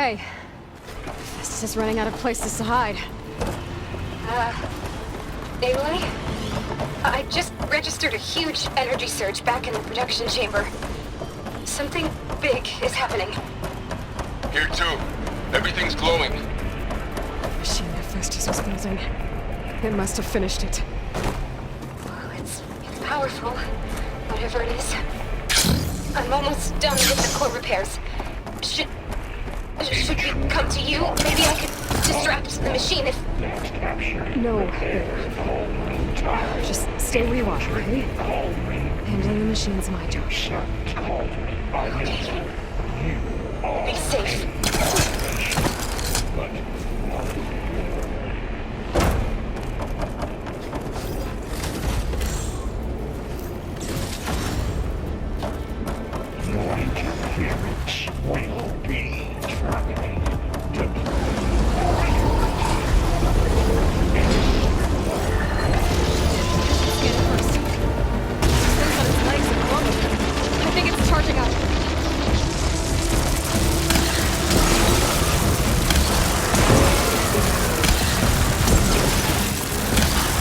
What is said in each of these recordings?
Okay. This is running out of places to hide. Aloy? I just registered a huge energy surge back in the production chamber. Something big is happening. Here too. Everything's glowing. The machine Hephaestus was building. It must have finished it. Well, it's powerful, whatever it is. I'm almost done with the core repairs. Should we come to you? Maybe I could distract the machine if... No. Just stay where you are, okay? Handling the machine's my job. Okay. Be safe. Your interference will be terminated. Get it first. Things on its legs are glowing. I think it's charging up.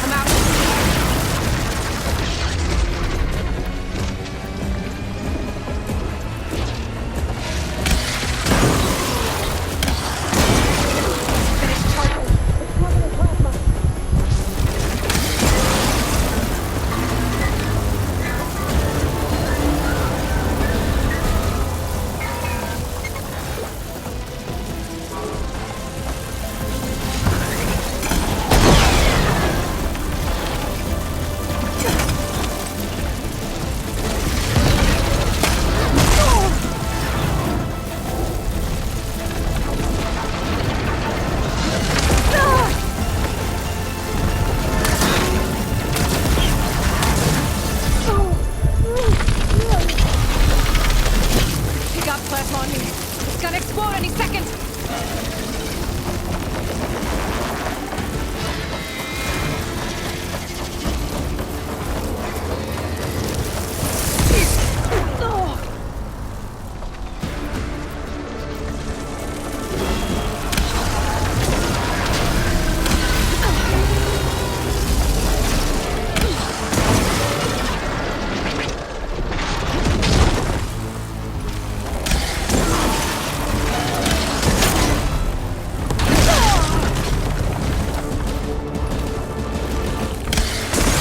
I'm out. Finished charging. It's covered in plasma. He got plasma on me. It's gonna explode any second.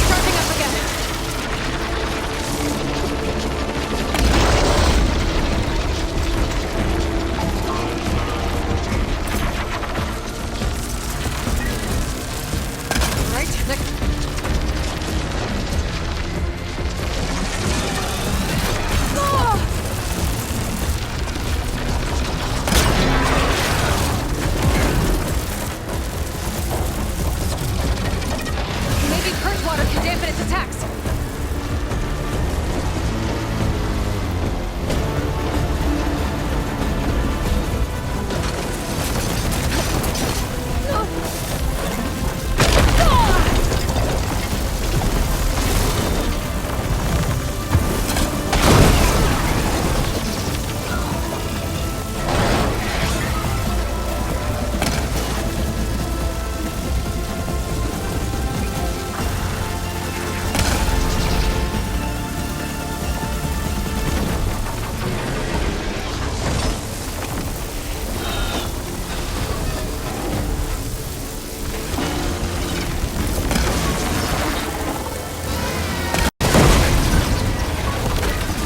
Charging up again. Right, next. Maybe purge water can dampen its attacks.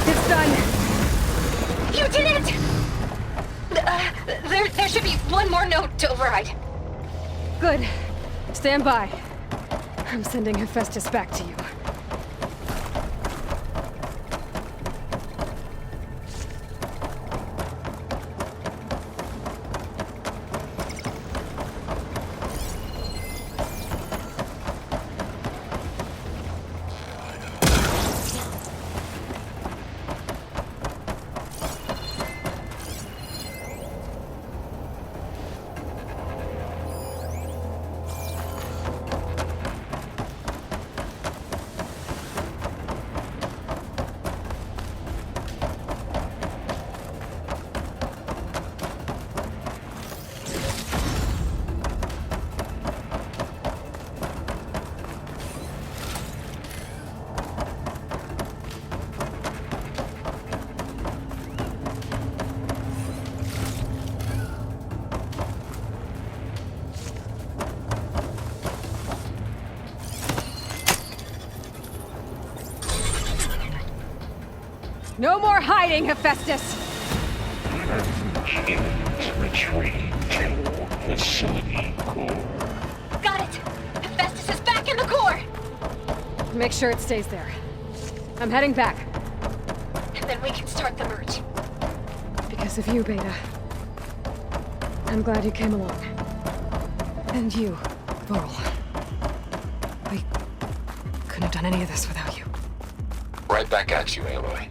It's done. You did it! There should be one more note to override. Good. Stand by. I'm sending Hephaestus back to you. No more hiding, Hephaestus! Humans retreating toward facility core. Got it! Hephaestus is back in the core! Make sure it stays there. I'm heading back. And then we can start the merge. Because of you, Beta. I'm glad you came along. And you, Laurel. We couldn't have done any of this without you. Right back at you, Aloy.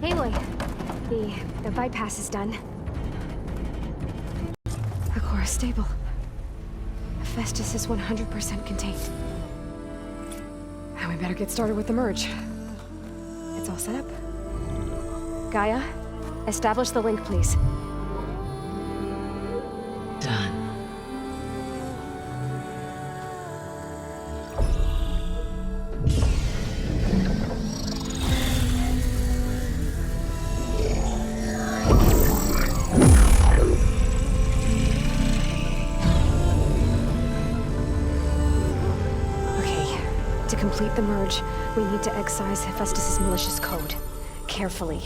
Aloy, the bypass is done. The core is stable. Hephaestus is 100% contained. Now we better get started with the merge. It's all set up. GAIA, establish the link, please. Done. To complete the merge, we need to excise Hephaestus' malicious code. Carefully.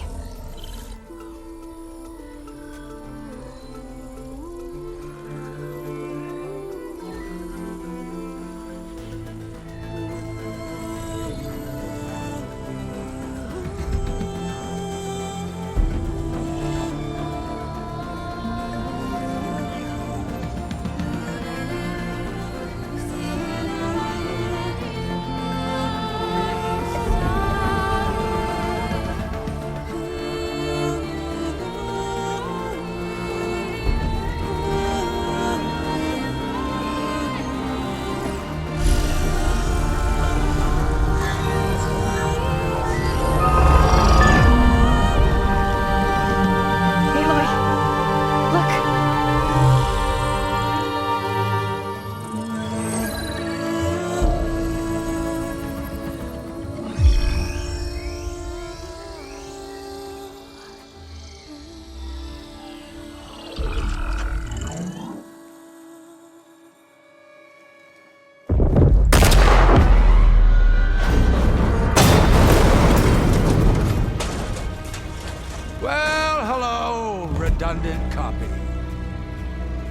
Redundant copy.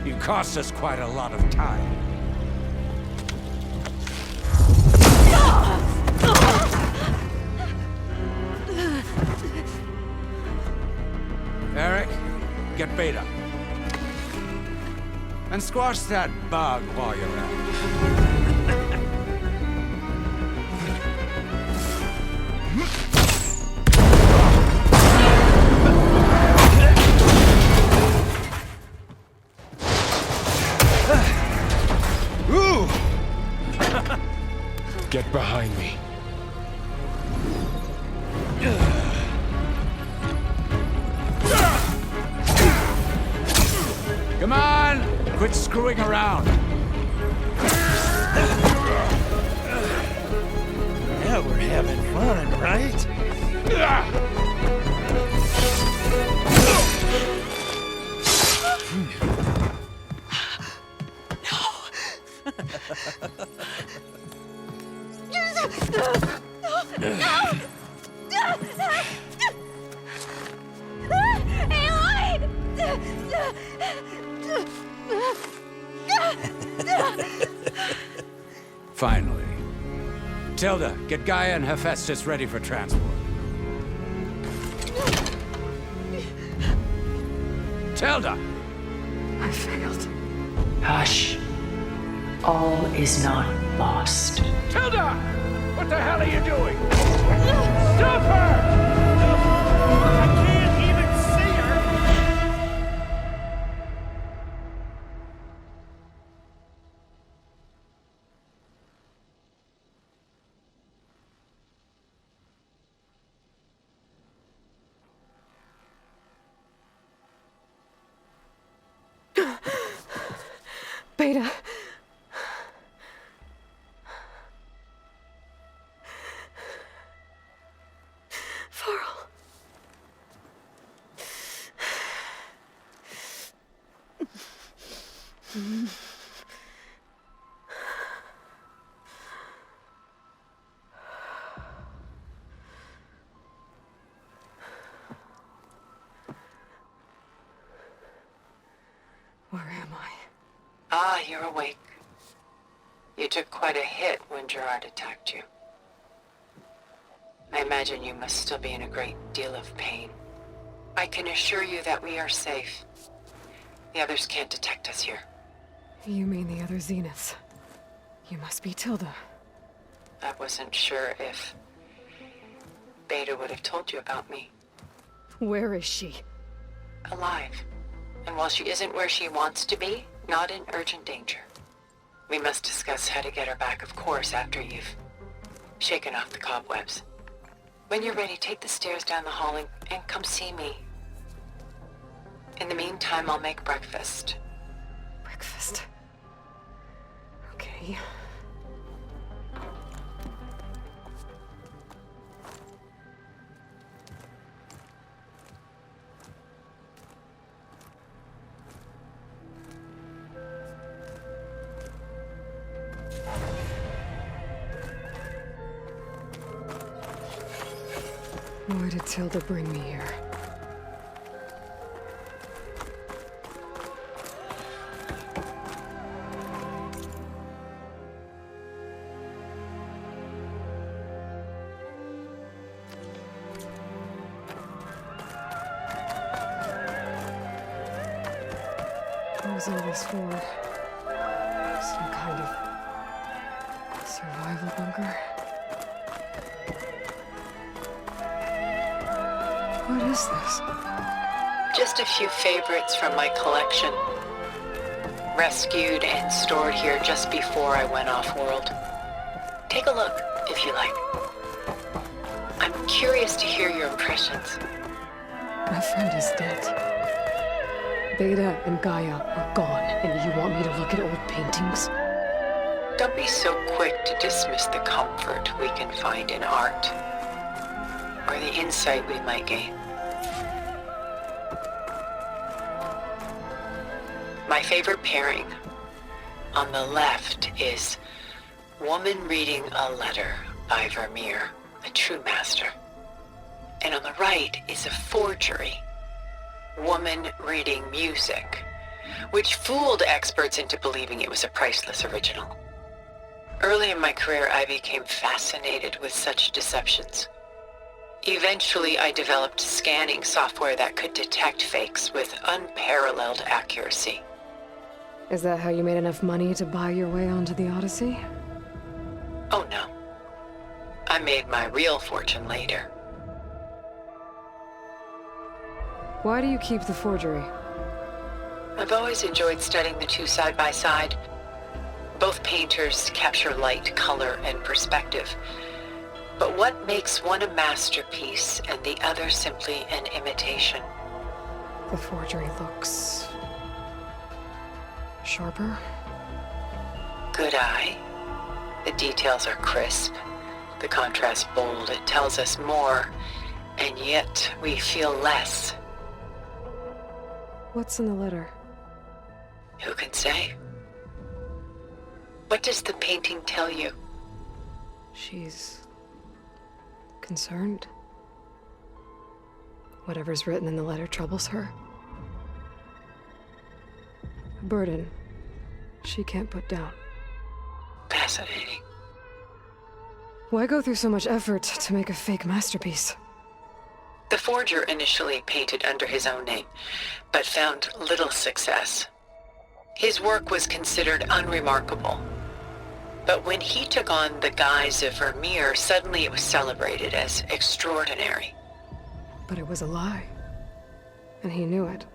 You cost us quite a lot of time. Eric, get Beta. And squash that bug while you're at it. Get behind me. Come on! Quit screwing around! Yeah, we're having fun, right? Finally. Tilda, get GAIA and Hephaestus ready for transport. Tilda! I failed. Hush. All is not lost. Tilda! What the hell are you doing? Stop her! I can't even see her! Beta, Where am I? Ah, you're awake. You took quite a hit when Gerard attacked you. I imagine you must still be in a great deal of pain. I can assure you that we are safe. The others can't detect us here. You mean the other Zeniths? You must be Tilda. I wasn't sure if Beta would have told you about me. Where is she? Alive. And while she isn't where she wants to be, not in urgent danger. We must discuss how to get her back, of course, after you've shaken off the cobwebs. When you're ready, take the stairs down the hall and come see me. In the meantime, I'll make breakfast. Breakfast. Okay. Why did Tilda bring me here? What was all this for? Some kind of survival bunker? What is this? Just a few favorites from my collection. Rescued and stored here just before I went off-world. Take a look, if you like. I'm curious to hear your impressions. My friend is dead. Beta and GAIA are gone, and you want me to look at old paintings? Don't be so quick to dismiss the comfort we can find in art, or the insight we might gain. My favorite pairing on the left is Woman Reading a Letter by Vermeer, a true master. And on the right is a forgery, Woman Reading Music, which fooled experts into believing it was a priceless original. Early in my career, I became fascinated with such deceptions. Eventually, I developed scanning software that could detect fakes with unparalleled accuracy. Is that how you made enough money to buy your way onto the Odyssey? Oh no. I made my real fortune later. Why do you keep the forgery? I've always enjoyed studying the two side by side. Both painters capture light, color, and perspective. But what makes one a masterpiece and the other simply an imitation? The forgery looks... sharper? Good eye. The details are crisp. The contrast bold. It tells us more, and yet we feel less. What's in the letter? Who can say? What does the painting tell you? She's... concerned? Whatever's written in the letter troubles her. A burden she can't put down. Fascinating. Why go through so much effort to make a fake masterpiece? The forger initially painted under his own name, but found little success. His work was considered unremarkable. But when he took on the guise of Vermeer, suddenly it was celebrated as extraordinary. But it was a lie. And he knew it.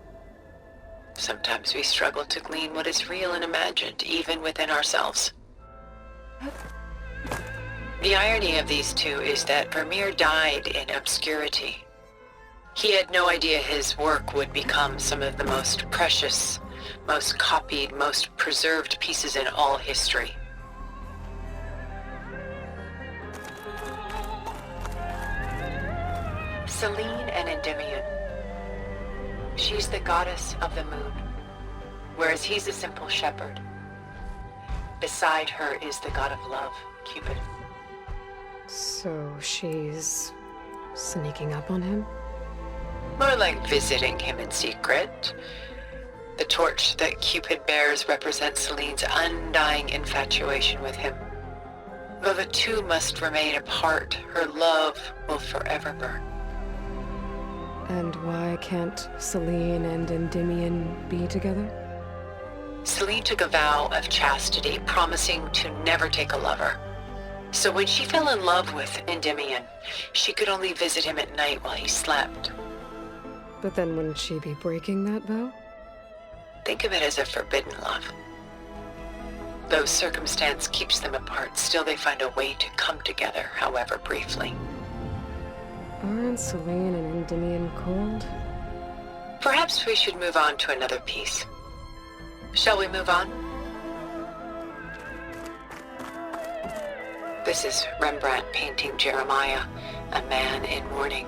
Sometimes we struggle to glean what is real and imagined, even within ourselves. The irony of these two is that Vermeer died in obscurity. He had no idea his work would become some of the most precious, most copied, most preserved pieces in all history. Selene and Endymion. She's the goddess of the moon. whereas he's a simple shepherd. Beside her is the god of love, Cupid. So she's sneaking up on him? More like visiting him in secret. The torch that Cupid bears represents Celine's undying infatuation with him. Though the two must remain apart, her love will forever burn. And why can't Celine and Endymion be together? Celine took a vow of chastity, promising to never take a lover. So when she fell in love with Endymion, she could only visit him at night while he slept. But then wouldn't she be breaking that vow? Think of it as a forbidden love. Though circumstance keeps them apart, still they find a way to come together, however briefly. Aren't Celine and Endymion cold? Perhaps we should move on to another piece. Shall we move on? This is Rembrandt painting Jeremiah, a man in mourning.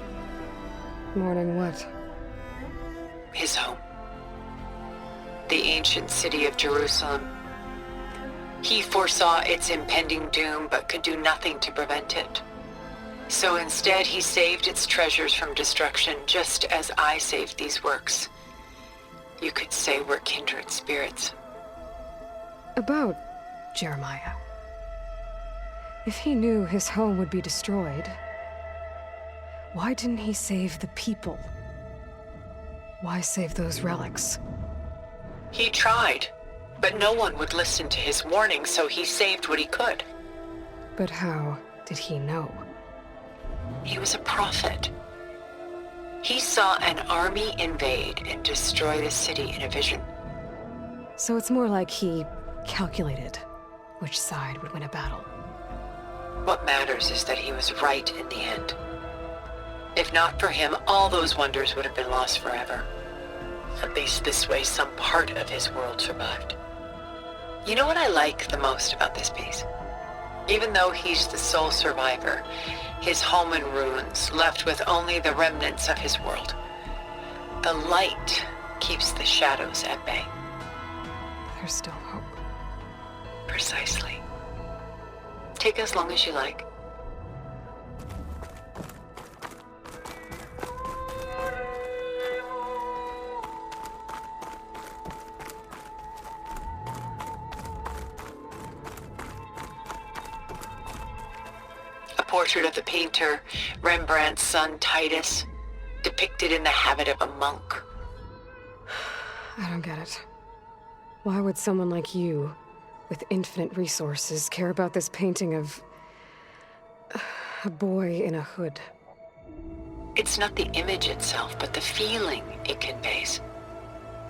Mourning what? His home. The ancient city of Jerusalem. He foresaw its impending doom, but could do nothing to prevent it. So instead, he saved its treasures from destruction, just as I saved these works. You could say we're kindred spirits. About Jeremiah. If he knew his home would be destroyed, why didn't he save the people? Why save those relics? He tried, but no one would listen to his warning, so he saved what he could. But how did he know? He was a prophet. He saw an army invade and destroy the city in a vision. So it's more like he calculated which side would win a battle. What matters is that he was right in the end. If not for him, all those wonders would have been lost forever. At least this way, some part of his world survived. You know what I like the most about this piece? Even though he's the sole survivor, his home in ruins, left with only the remnants of his world. The light keeps the shadows at bay. There's still hope. Precisely. Take as long as you like. A portrait of the painter, Rembrandt's son Titus, depicted in the habit of a monk. I don't get it. Why would someone like you, with infinite resources, care about this painting of a boy in a hood? It's not the image itself, but the feeling it conveys.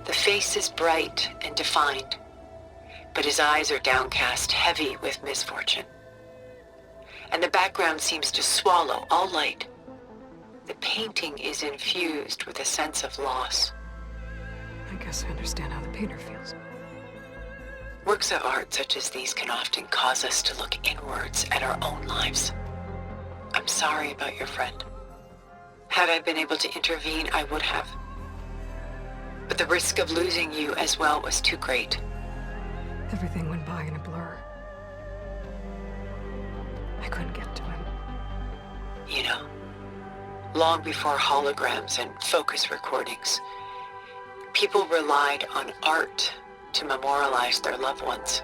The face is bright and defined, but his eyes are downcast, heavy with misfortune. And the background seems to swallow all light. The painting is infused with a sense of loss. I guess I understand how the painter feels. Works of art such as these can often cause us to look inwards at our own lives. I'm sorry about your friend. Had I been able to intervene, I would have. But the risk of losing you as well was too great. Everything went by in a blur. I couldn't get to him. You know, long before holograms and focus recordings, people relied on art to memorialize their loved ones.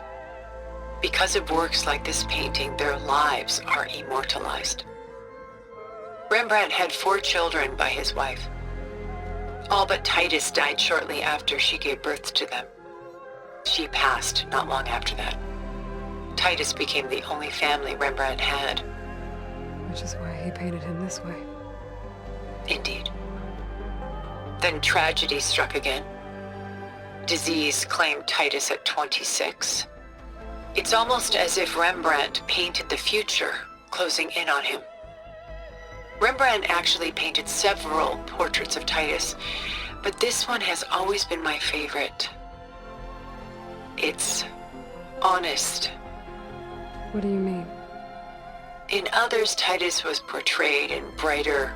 Because of works like this painting, their lives are immortalized. Rembrandt had 4 children by his wife. All but Titus died shortly after she gave birth to them. She passed not long after that. Titus became the only family Rembrandt had. Which is why he painted him this way. Indeed. Then tragedy struck again. Disease claimed Titus at 26. It's almost as if Rembrandt painted the future, closing in on him. Rembrandt actually painted several portraits of Titus, but this one has always been my favorite. It's honest. What do you mean? In others, Titus was portrayed in brighter,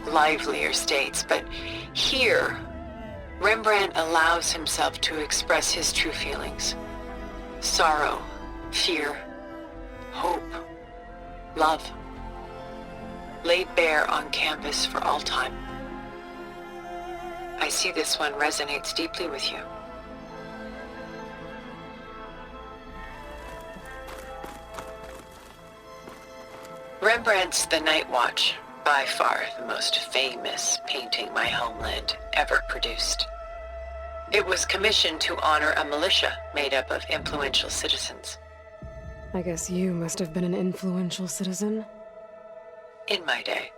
livelier states, but here, Rembrandt allows himself to express his true feelings. Sorrow, fear, hope, love. Laid bare on canvas for all time. I see this one resonates deeply with you. Rembrandt's The Night Watch, by far the most famous painting my homeland ever produced. It was commissioned to honor a militia made up of influential citizens. I guess you must have been an influential citizen. In my day.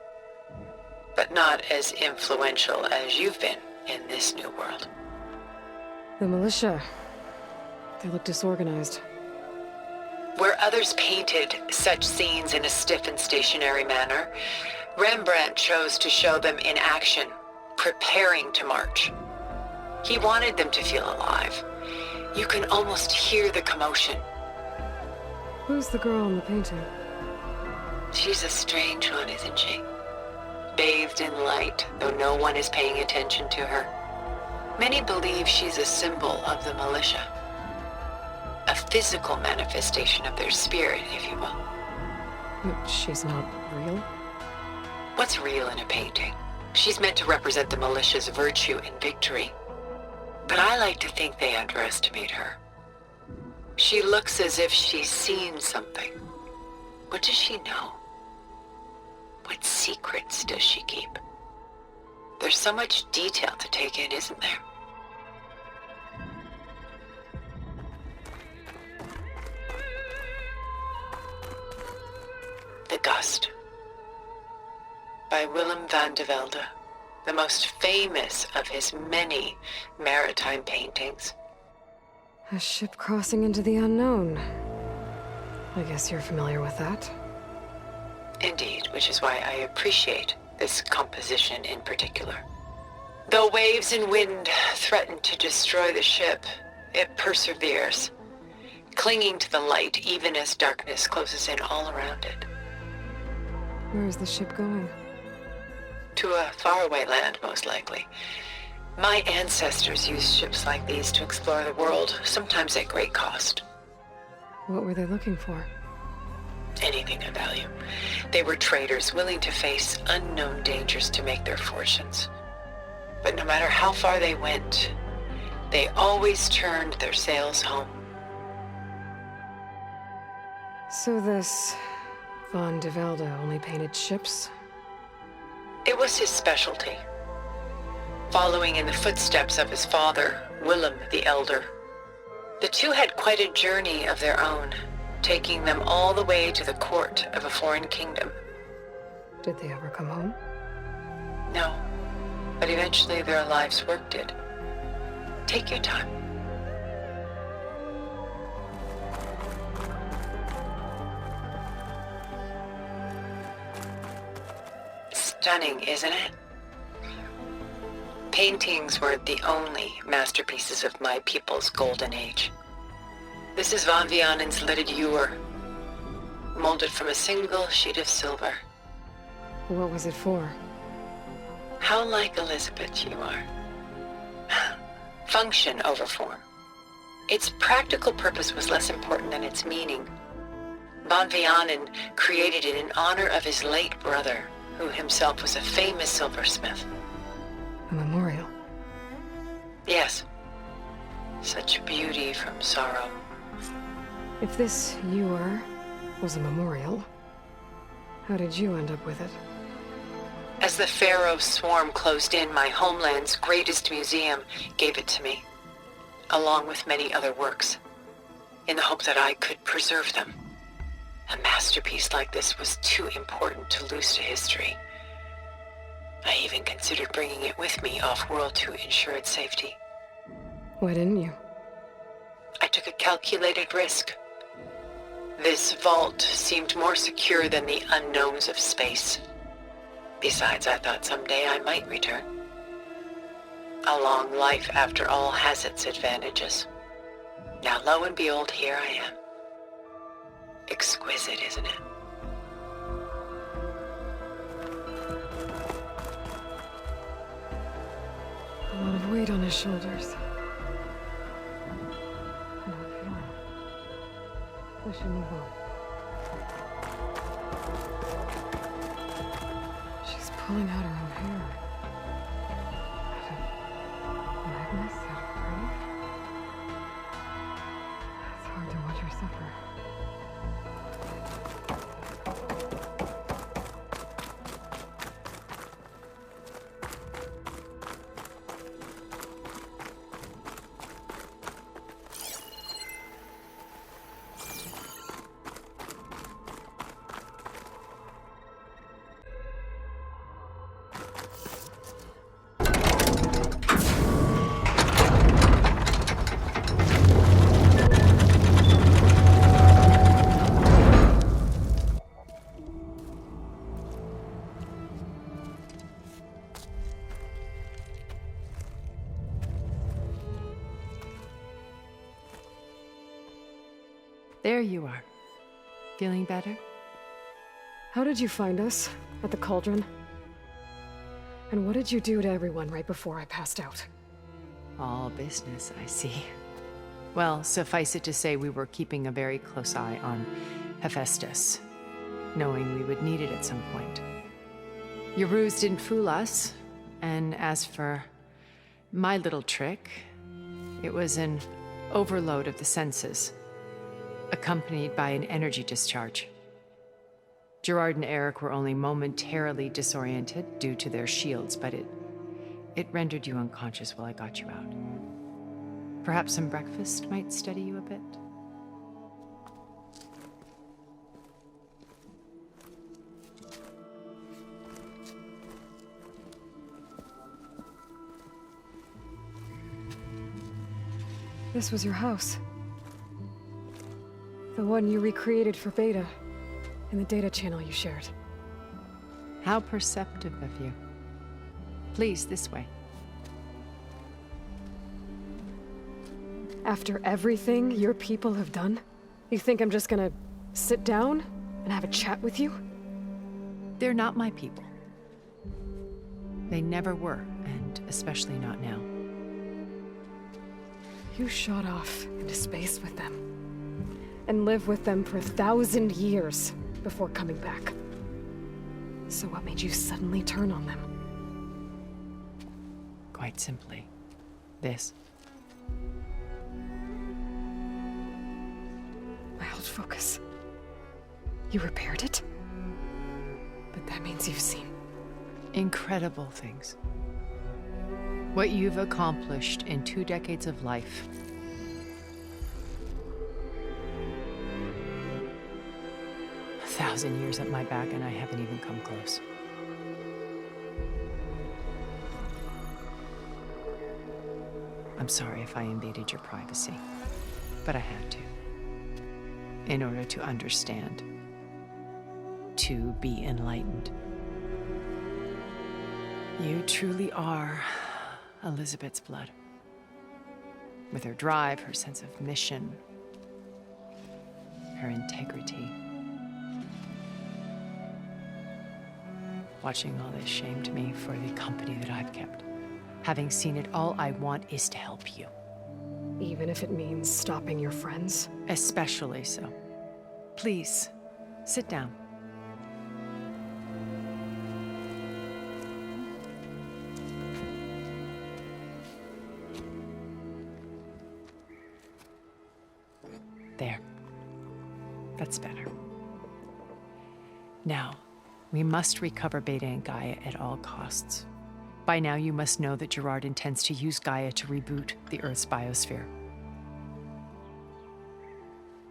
But not as influential as you've been in this new world. The militia. They look disorganized. Where others painted such scenes in a stiff and stationary manner, Rembrandt chose to show them in action, preparing to march. He wanted them to feel alive. You can almost hear the commotion. Who's the girl in the painting? She's a strange one, isn't she? Bathed in light, though no one is paying attention to her. Many believe she's a symbol of the militia. A physical manifestation of their spirit, if you will. But she's not real? What's real in a painting? She's meant to represent the militia's virtue and victory. But I like to think they underestimate her. She looks as if she's seen something. What does she know? What secrets does she keep? There's so much detail to take in, isn't there? The Gust, by Willem van de Velde, the most famous of his many maritime paintings. A ship crossing into the unknown. I guess you're familiar with that. Indeed, which is why I appreciate this composition in particular. Though waves and wind threaten to destroy the ship, it perseveres, clinging to the light even as darkness closes in all around it. Where is the ship going? To a faraway land, most likely. My ancestors used ships like these to explore the world, sometimes at great cost. What were they looking for? Anything of value. They were traders willing to face unknown dangers to make their fortunes. But no matter how far they went, they always turned their sails home. So this Van de Velde only painted ships? It was his specialty. Following in the footsteps of his father, Willem the Elder. The two had quite a journey of their own, taking them all the way to the court of a foreign kingdom. Did they ever come home? No, but eventually their lives worked it. Take your time. Stunning, isn't it? Paintings weren't the only masterpieces of my people's golden age. This is Van Vianen's lidded ewer, molded from a single sheet of silver. What was it for? How like Elizabeth you are. Function over form. Its practical purpose was less important than its meaning. Van Vianen created it in honor of his late brother, who himself was a famous silversmith. A memorial? Yes. Such beauty from sorrow. If this ewer was a memorial, how did you end up with it? As the Pharaoh swarm closed in, my homeland's greatest museum gave it to me, along with many other works, in the hope that I could preserve them. A masterpiece like this was too important to lose to history. I even considered bringing it with me off-world to ensure its safety. Why didn't you? I took a calculated risk. This vault seemed more secure than the unknowns of space. Besides, I thought someday I might return. A long life, after all, has its advantages. Now, lo and behold, here I am. Exquisite, isn't it? A lot of weight on his shoulders. I don't feel it. I should move on. She's pulling out her own hair. Madness out of grief. It's hard to watch her suffer. There you are. Feeling better? How did you find us? At the cauldron? And what did you do to everyone right before I passed out? All business, I see. Well, suffice it to say we were keeping a very close eye on Hephaestus, knowing we would need it at some point. Your ruse didn't fool us, and as for my little trick, it was an overload of the senses, accompanied by an energy discharge. Gerard and Eric were only momentarily disoriented due to their shields, but it rendered you unconscious while I got you out. Perhaps some breakfast might steady you a bit? This was your house. The one you recreated for Beta, in the data channel you shared. How perceptive of you. Please, this way. After everything your people have done, you think I'm just gonna sit down and have a chat with you? They're not my people. They never were, and especially not now. You shot off into space with them, and lived with them for 1,000 years before coming back. So what made you suddenly turn on them? Quite simply, this. My old focus. You repaired it? But that means you've seen Incredible things. What you've accomplished in 2 decades of life. A 1,000 years at my back and I haven't even come close. I'm sorry if I invaded your privacy, but I had to. In order to understand. To be enlightened. You truly are Elizabeth's blood. With her drive, her sense of mission, her integrity. Watching all this shamed me for the company that I've kept. Having seen it, all I want is to help you. even if it means stopping your friends? Especially so. Please, sit down. There. That's better. Now, we must recover Beta and Gaia at all costs. By now, you must know that Gerard intends to use Gaia to reboot the Earth's biosphere.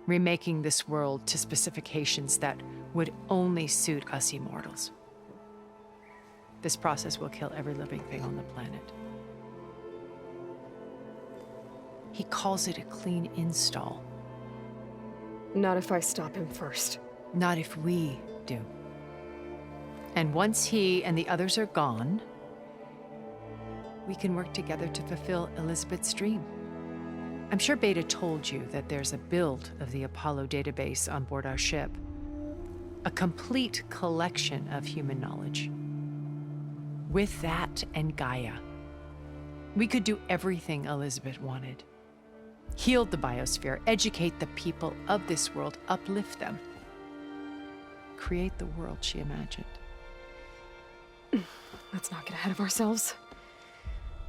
Remaking this world to specifications that would only suit us immortals. This process will kill every living thing on the planet. He calls it a clean install. Not if I stop him first. Not if we do. And once he and the others are gone, we can work together to fulfill Elizabeth's dream. I'm sure Beta told you that there's a build of the Apollo database on board our ship. A complete collection of human knowledge. With that and Gaia, We could do everything Elizabeth wanted. Heal the biosphere, educate the people of this world, uplift them. Create the world she imagined. Let's not get ahead of ourselves.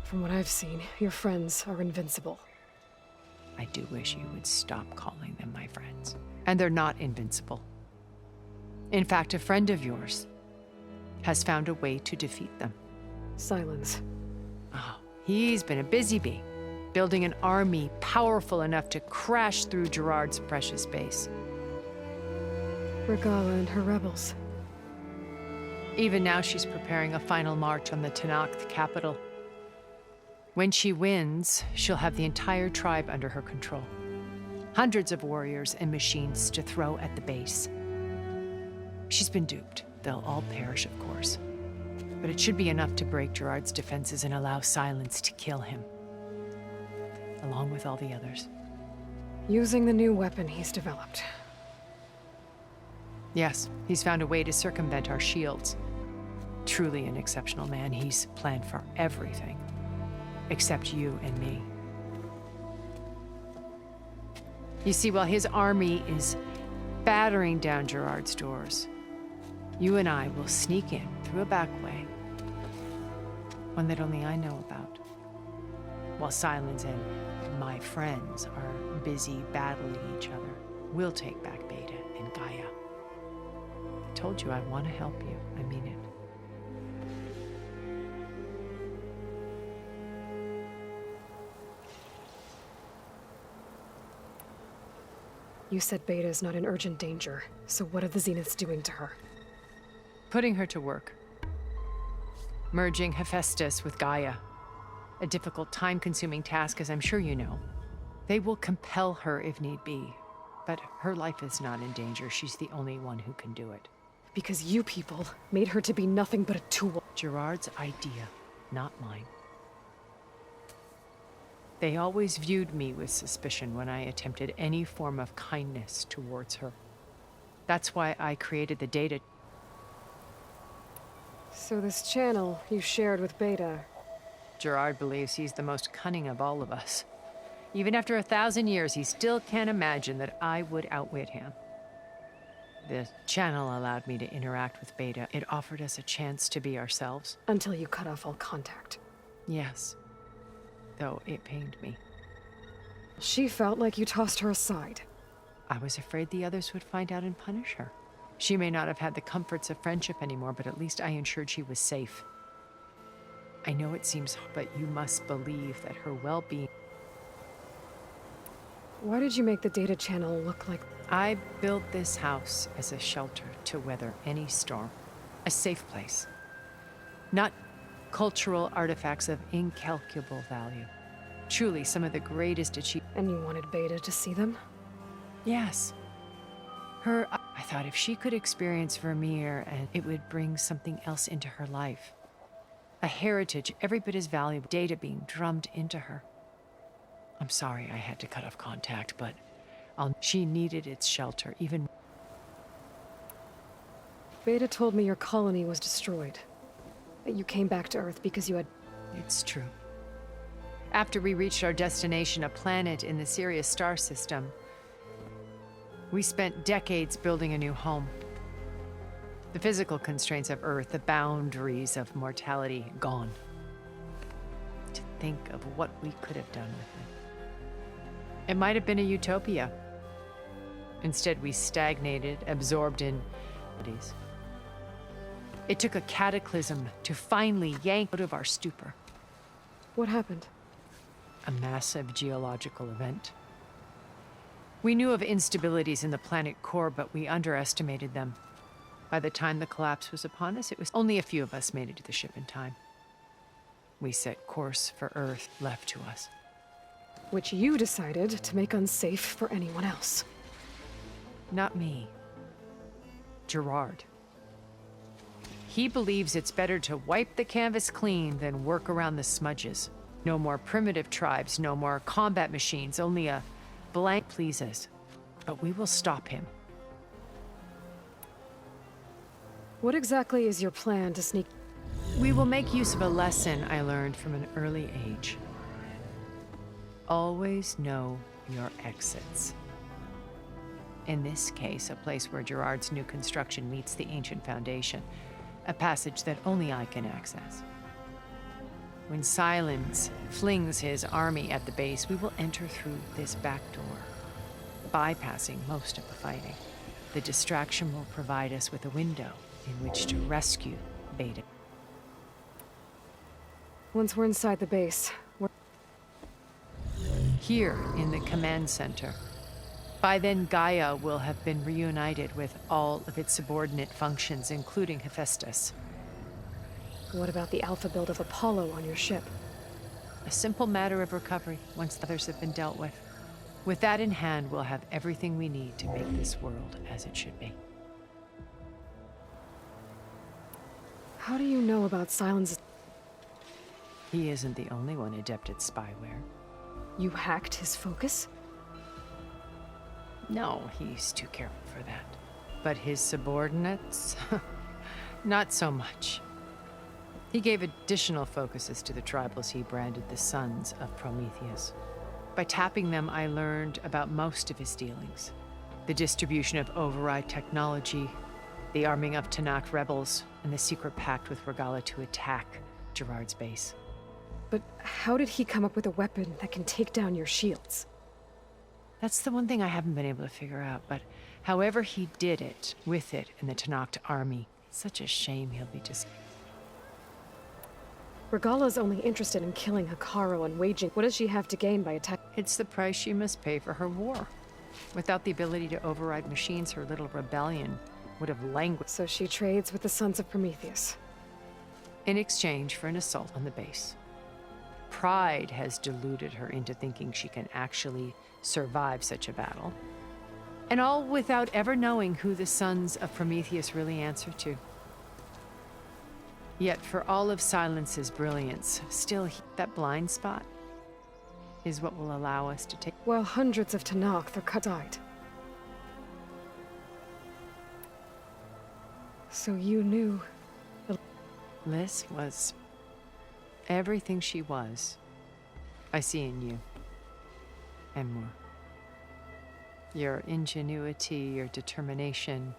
From what I've seen, your friends are invincible. I do wish you would stop calling them my friends. And they're not invincible. In fact, a friend of yours has found a way to defeat them. Silence. Oh, he's been a busy bee, building an army powerful enough to crash through Gerard's precious base. Regala and her rebels. Even now, she's preparing a final march on the Tenakth capital. When she wins, she'll have the entire tribe under her control. Hundreds of warriors and machines to throw at the base. She's been duped. They'll all perish, of course. But it should be enough to break Gerard's defenses and allow Silence to kill him. Along with all the others. Using the new weapon he's developed. Yes, he's found a way to circumvent our shields. Truly an exceptional man. He's planned for everything. Except you and me. You see, while his army is battering down Gerard's doors, you and I will sneak in through a back way. One that only I know about. While Silence and my friends are busy battling each other, we'll take back Beta and GAIA. I told you I want to help you. I mean it. You said Beta is not in urgent danger, so what are the Zeniths doing to her? Putting her to work. Merging Hephaestus with GAIA. A difficult, time-consuming task, as I'm sure you know. They will compel her if need be. But her life is not in danger. She's the only one who can do it. Because you people made her to be nothing but a tool. Gerard's idea, not mine. They always viewed me with suspicion when I attempted any form of kindness towards her. That's why I created the data. So this channel you shared with Beta... Gerard believes he's the most cunning of all of us. Even after 1,000 years, he still can't imagine that I would outwit him. The channel allowed me to interact with Beta. It offered us a chance to be ourselves. Until you cut off all contact. Yes. Though it pained me. She felt like you tossed her aside. I was afraid the others would find out and punish her. She may not have had the comforts of friendship anymore, but at least I ensured she was safe. I know it seems hard, but you must believe that her well-being... Why did you make the data channel look like... I built this house as a shelter to weather any storm. A safe place. Not cultural artifacts of incalculable value. Truly some of the greatest achievements. And you wanted Beta to see them? Yes. I thought if she could experience Vermeer, and it would bring something else into her life. A heritage every bit as valuable, data being drummed into her. I'm sorry I had to cut off contact, but she needed its shelter, even... Beta told me your colony was destroyed. That you came back to Earth because you had... It's true. After we reached our destination, a planet in the Sirius star system, we spent decades building a new home. The physical constraints of Earth, the boundaries of mortality, gone. To think of what we could have done with it. It might have been a utopia. Instead, we stagnated, absorbed in bodies. It took a cataclysm to finally yank out of our stupor. What happened? A massive geological event. We knew of instabilities in the planet core, but we underestimated them. By the time the collapse was upon us, it was only a few of us made it to the ship in time. We set course for Earth, left to us. Which you decided to make unsafe for anyone else. Not me. Gerard. He believes it's better to wipe the canvas clean than work around the smudges. No more primitive tribes, no more combat machines, only a blank pleases. But we will stop him. What exactly is your plan to sneak... We will make use of a lesson I learned from an early age. Always know your exits. In this case, a place where Gerard's new construction meets the ancient foundation, a passage that only I can access. When Silence flings his army at the base, we will enter through this back door, bypassing most of the fighting. The distraction will provide us with a window in which to rescue Beta. Once we're inside the base, we're... Here in the command center. By then, GAIA will have been reunited with all of its subordinate functions, including Hephaestus. What about the alpha build of Apollo on your ship? A simple matter of recovery once the others have been dealt with. With that in hand, we'll have everything we need to make this world as it should be. How do you know about Silence? He isn't the only one adept at spyware. You hacked his focus? No, he's too careful for that. But his subordinates? Not so much. He gave additional focuses to the tribals he branded the Sons of Prometheus. By tapping them, I learned about most of his dealings. The distribution of override technology, the arming of Tanakh rebels, and the secret pact with Regala to attack Gerard's base. But how did he come up with a weapon that can take down your shields? That's the one thing I haven't been able to figure out, but however he did it, with it in the Tanakh army, it's such a shame he'll be just... Regala's only interested in killing Hikaru and waging... What does she have to gain by attacking? It's the price she must pay for her war. Without the ability to override machines, her little rebellion would have languished. So she trades with the Sons of Prometheus. In exchange for an assault on the base. Pride has deluded her into thinking she can actually survive such a battle. And all without ever knowing who the Sons of Prometheus really answer to. Yet for all of Silence's brilliance, still that blind spot is what will allow us to take... While hundreds of Tanakh are cut-eyed. So you knew... Liz was everything she was. I see in you. And more. Your ingenuity, your determination,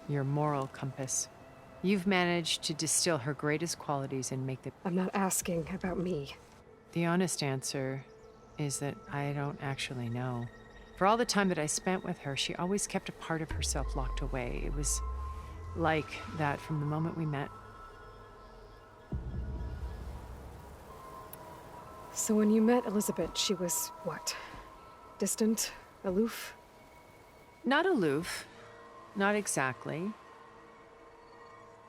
your moral compass. You've managed to distill her greatest qualities and make them... I'm not asking about me. The honest answer is that I don't actually know. For all the time that I spent with her, she always kept a part of herself locked away. It was like that from the moment we met. So when you met Elizabeth, she was what? Distant? Aloof? Not aloof. Not exactly.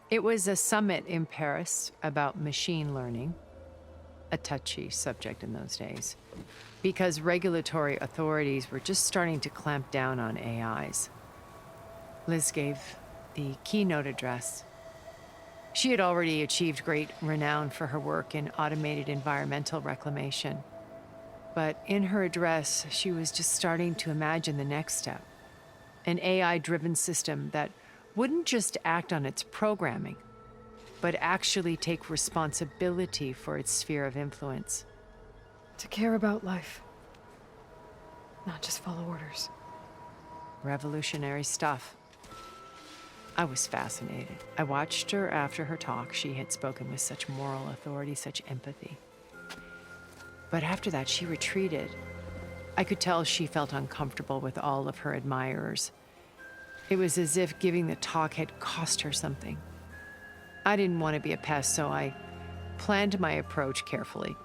It was a summit in Paris about machine learning, a touchy subject in those days, because regulatory authorities were just starting to clamp down on AIs. Liz gave the keynote address. She had already achieved great renown for her work in automated environmental reclamation. But in her address, she was just starting to imagine the next step, an AI-driven system that wouldn't just act on its programming, but actually take responsibility for its sphere of influence. To care about life. Not just follow orders. Revolutionary stuff. I was fascinated. I watched her after her talk. She had spoken with such moral authority, such empathy. But after that, she retreated. I could tell she felt uncomfortable with all of her admirers. It was as if giving the talk had cost her something. I didn't want to be a pest, so I planned my approach carefully.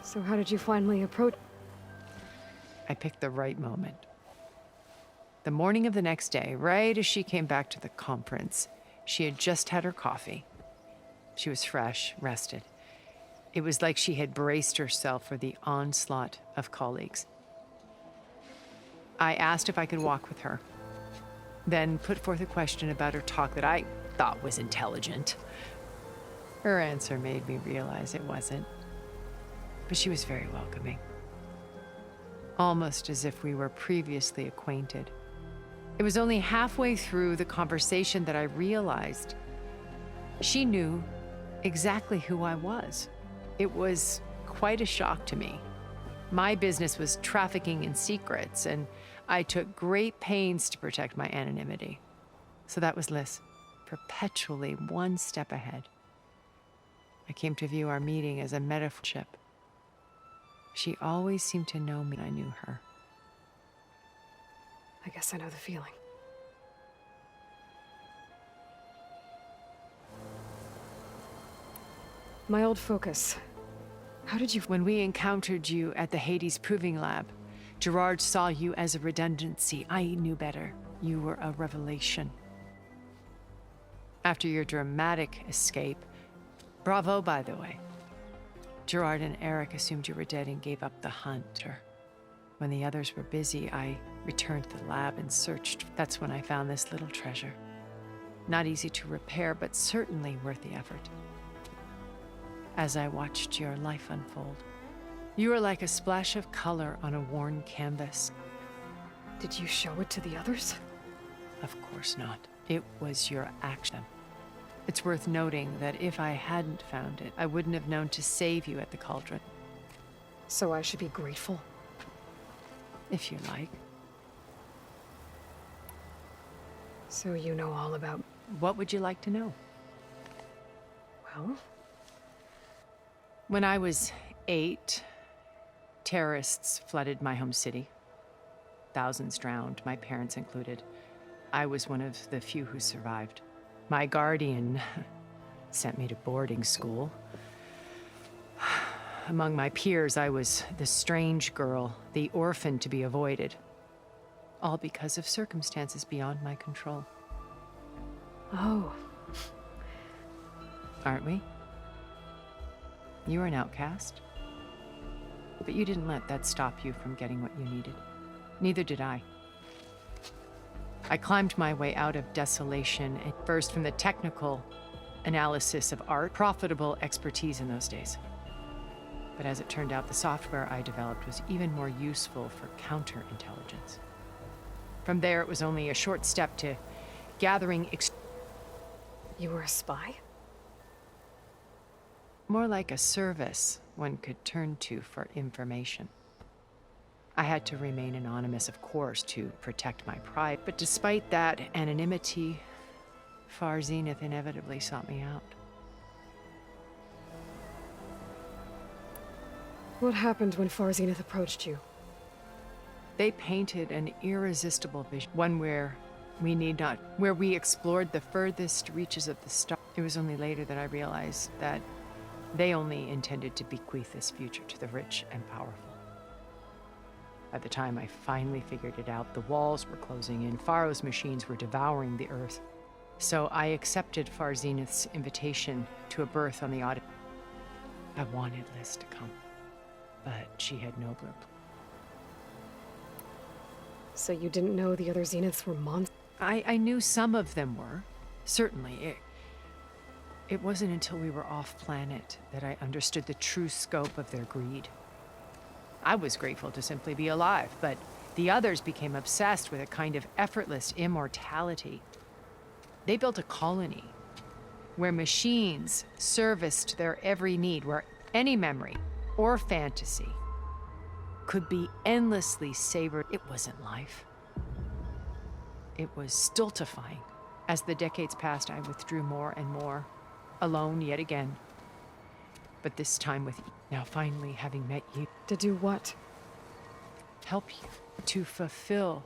So how did you finally approach? I picked the right moment. The morning of the next day, right as she came back to the conference, she had just had her coffee. She was fresh, rested. It was like she had braced herself for the onslaught of colleagues. I asked if I could walk with her, then put forth a question about her talk that I thought was intelligent. Her answer made me realize it wasn't, but she was very welcoming. Almost as if we were previously acquainted. It was only halfway through the conversation that I realized she knew exactly who I was. It was quite a shock to me. My business was trafficking in secrets, and I took great pains to protect my anonymity. So that was Liz, perpetually one step ahead. I came to view our meeting as a metaphor. She always seemed to know me. I knew her. I guess I know the feeling. My old focus. How did you... When we encountered you at the Hades Proving Lab, Gerard saw you as a redundancy. I knew better. You were a revelation. After your dramatic escape, bravo, by the way. Gerard and Eric assumed you were dead and gave up the hunt. When the others were busy, I returned to the lab and searched. That's when I found this little treasure. Not easy to repair, but certainly worth the effort. As I watched your life unfold, you were like a splash of color on a worn canvas. Did you show it to the others? Of course not. It was your action. It's worth noting that if I hadn't found it, I wouldn't have known to save you at the cauldron. So I should be grateful? If you like. So you know all about... What would you like to know? Well... When I was 8, terrorists flooded my home city. Thousands drowned, my parents included. I was one of the few who survived. My guardian sent me to boarding school. Among my peers, I was the strange girl, the orphan to be avoided. All because of circumstances beyond my control. Oh. Aren't we? You were an outcast. But you didn't let that stop you from getting what you needed. Neither did I. I climbed my way out of desolation, and first from the technical analysis of art, profitable expertise in those days. But as it turned out, the software I developed was even more useful for counterintelligence. From there, it was only a short step to gathering You were a spy? More like a service one could turn to for information. I had to remain anonymous, of course, to protect my pride, but despite that anonymity, Far Zenith inevitably sought me out. What happened when Far Zenith approached you? They painted an irresistible vision, one where we explored the furthest reaches of the stars. It was only later that I realized that they only intended to bequeath this future to the rich and powerful. By the time I finally figured it out, the walls were closing in, Pharaoh's machines were devouring the earth. So I accepted Far Zenith's invitation to a berth on the Odyssey. I wanted Liz to come, but she had nobler plans. So you didn't know the other Zeniths were monsters? I knew some of them were, certainly. It wasn't until we were off-planet that I understood the true scope of their greed. I was grateful to simply be alive, but the others became obsessed with a kind of effortless immortality. They built a colony where machines serviced their every need, where any memory or fantasy could be endlessly savored. It wasn't life. It was stultifying. As the decades passed, I withdrew more and more. Alone yet again, but this time with you. Now finally having met you. To do what? Help you to fulfill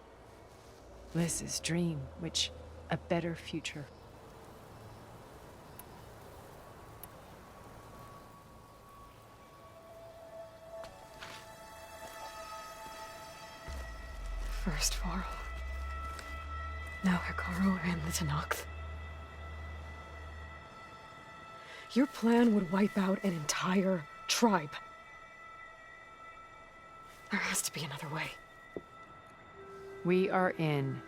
Liz's dream, which a better future. First Varl. Now Hikaru and the Tenakth. Your plan would wipe out an entire tribe. There has to be another way. We are in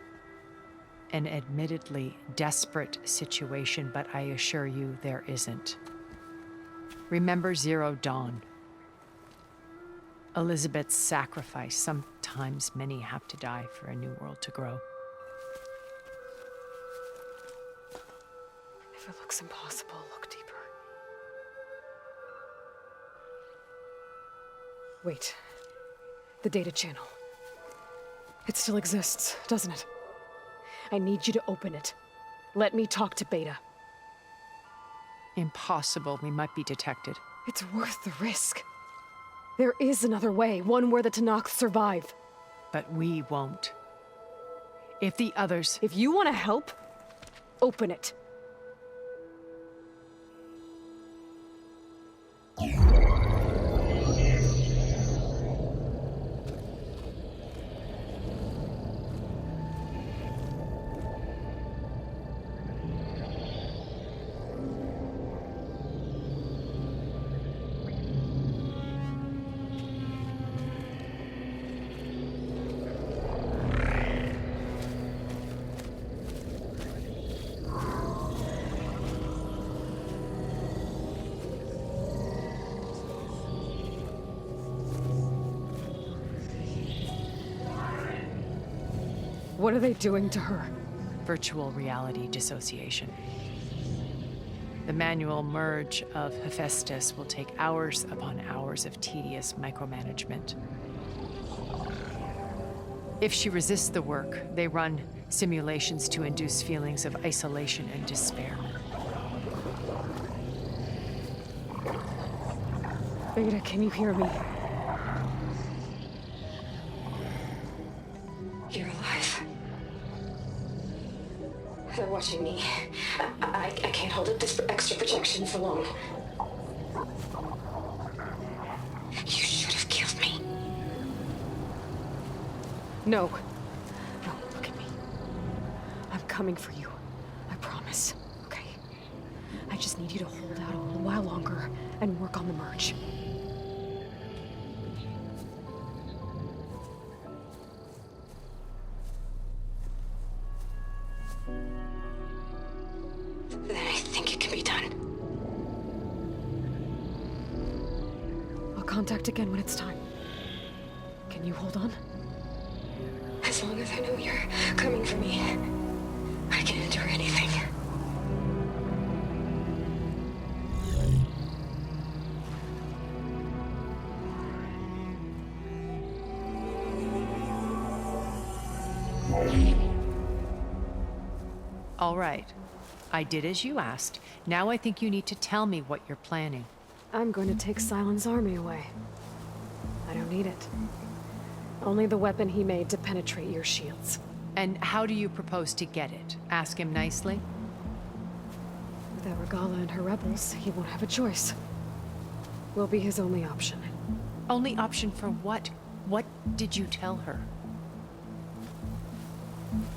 an admittedly desperate situation, but I assure you there isn't. Remember Zero Dawn. Elizabeth's sacrifice. Sometimes many have to die for a new world to grow. If it looks impossible, look deeper. Wait. The data channel. It still exists, doesn't it? I need you to open it. Let me talk to Beta. Impossible. We might be detected. It's worth the risk. There is another way, one where the Tenakth survive. But we won't. If the others... If you want to help, open it. What are they doing to her? Virtual reality dissociation. The manual merge of Hephaestus will take hours upon hours of tedious micromanagement. If she resists the work, they run simulations to induce feelings of isolation and despair. Beta, can you hear me? You're alive. They're watching me. I can't hold up this extra protection for long. You should have killed me. No. No, look at me. I'm coming for you. I promise. Okay? I just need you to hold out a little while longer and work on the merge. Then I think it can be done. I'll contact again when it's time. Can you hold on? As long as I know you're coming for me, I can endure anything. All right. I did as you asked. Now I think you need to tell me what you're planning. I'm going to take Silent's army away. I don't need it. Only the weapon he made to penetrate your shields. And how do you propose to get it? Ask him nicely? Without Regala and her rebels, he won't have a choice. We'll be his only option. Only option for what? What did you tell her?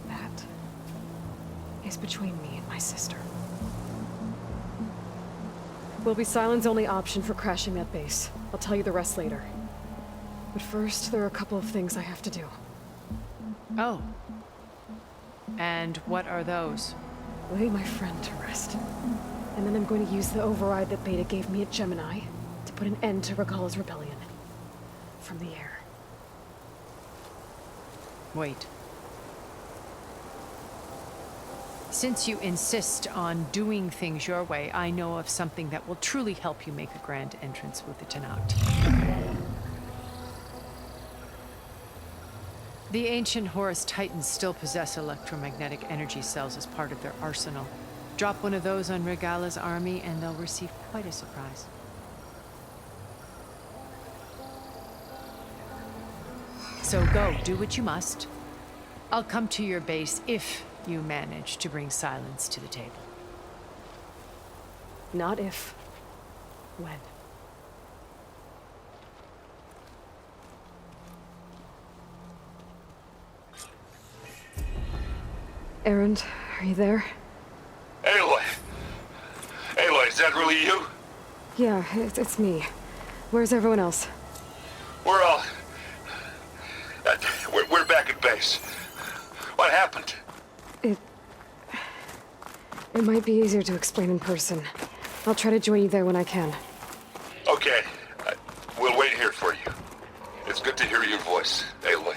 That is between me and my sister. Will be Silent's only option for crashing that base. I'll tell you the rest later. But first, there are a couple of things I have to do. Oh. And what are those? Lay my friend to rest. And then I'm going to use the override that Beta gave me at Gemini to put an end to Regala's rebellion. From the air. Wait. Since you insist on doing things your way, I know of something that will truly help you make a grand entrance with the Tenakth. The ancient Horus Titans still possess electromagnetic energy cells as part of their arsenal. Drop one of those on Regala's army and they'll receive quite a surprise. So go, do what you must. I'll come to your base if you manage to bring Silence to the table. Not if. When. Erend, are you there? Aloy! Aloy, is that really you? Yeah, it's me. Where's everyone else? We're all... we're back at base. What happened? It might be easier to explain in person. I'll try to join you there when I can. Okay. We'll wait here for you. It's good to hear your voice, Aloy.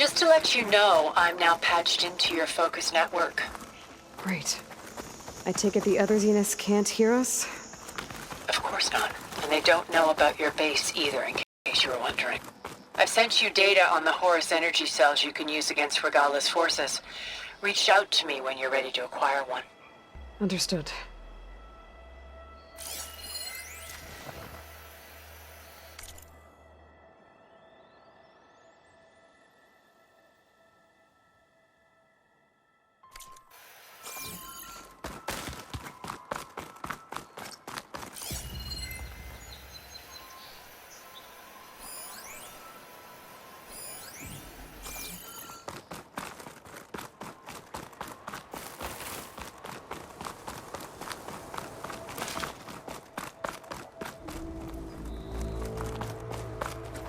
Just to let you know, I'm now patched into your focus network. Great. I take it the other Zeniths can't hear us? Of course not. And they don't know about your base either, in case you were wondering. I've sent you data on the Horus energy cells you can use against Regala's forces. Reach out to me when you're ready to acquire one. Understood.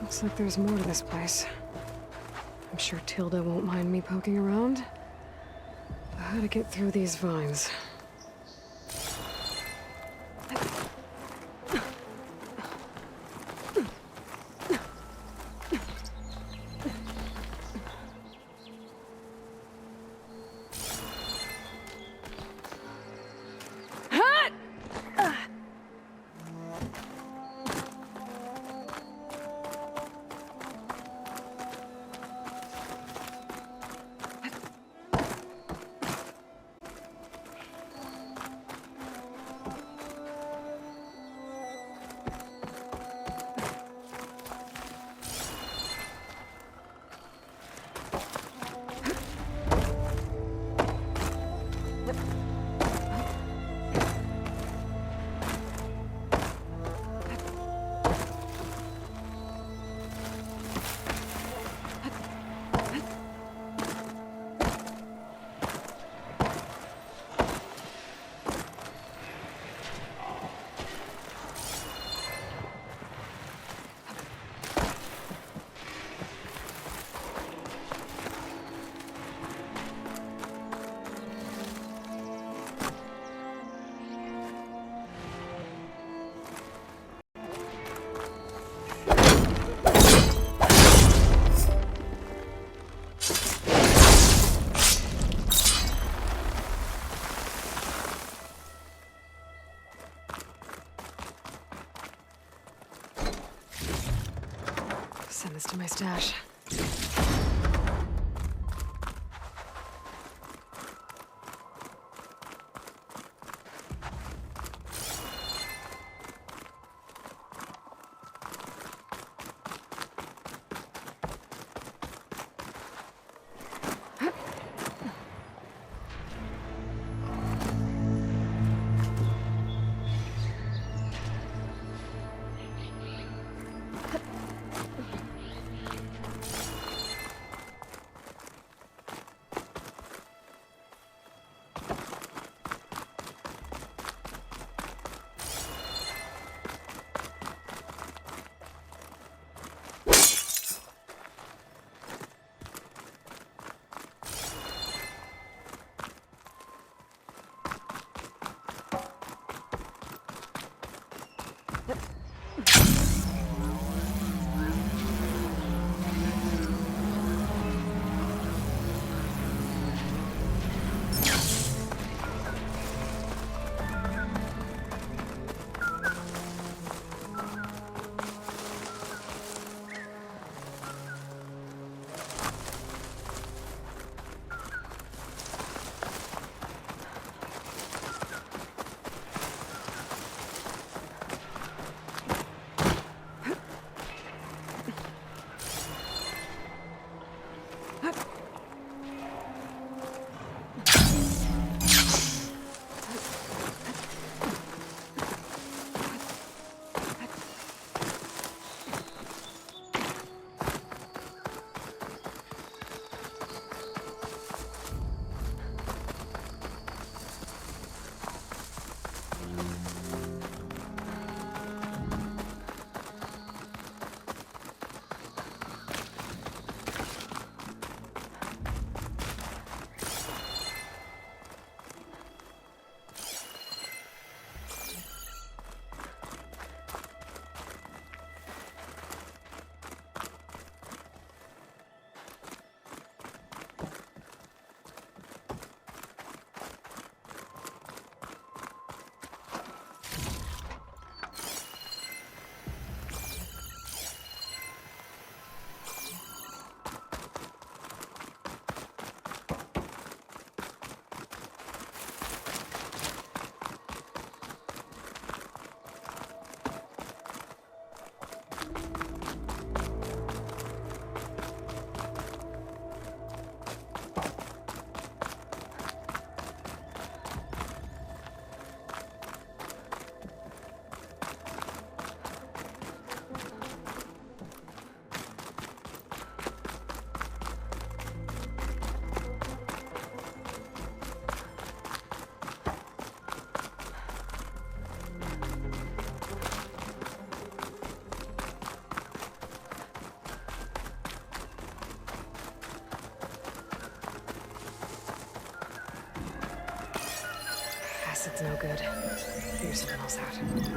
Looks like there's more to this place. I'm sure Tilda won't mind me poking around. How to get through these vines? Send this to my stash. Guess it's no good. Figure someone else out.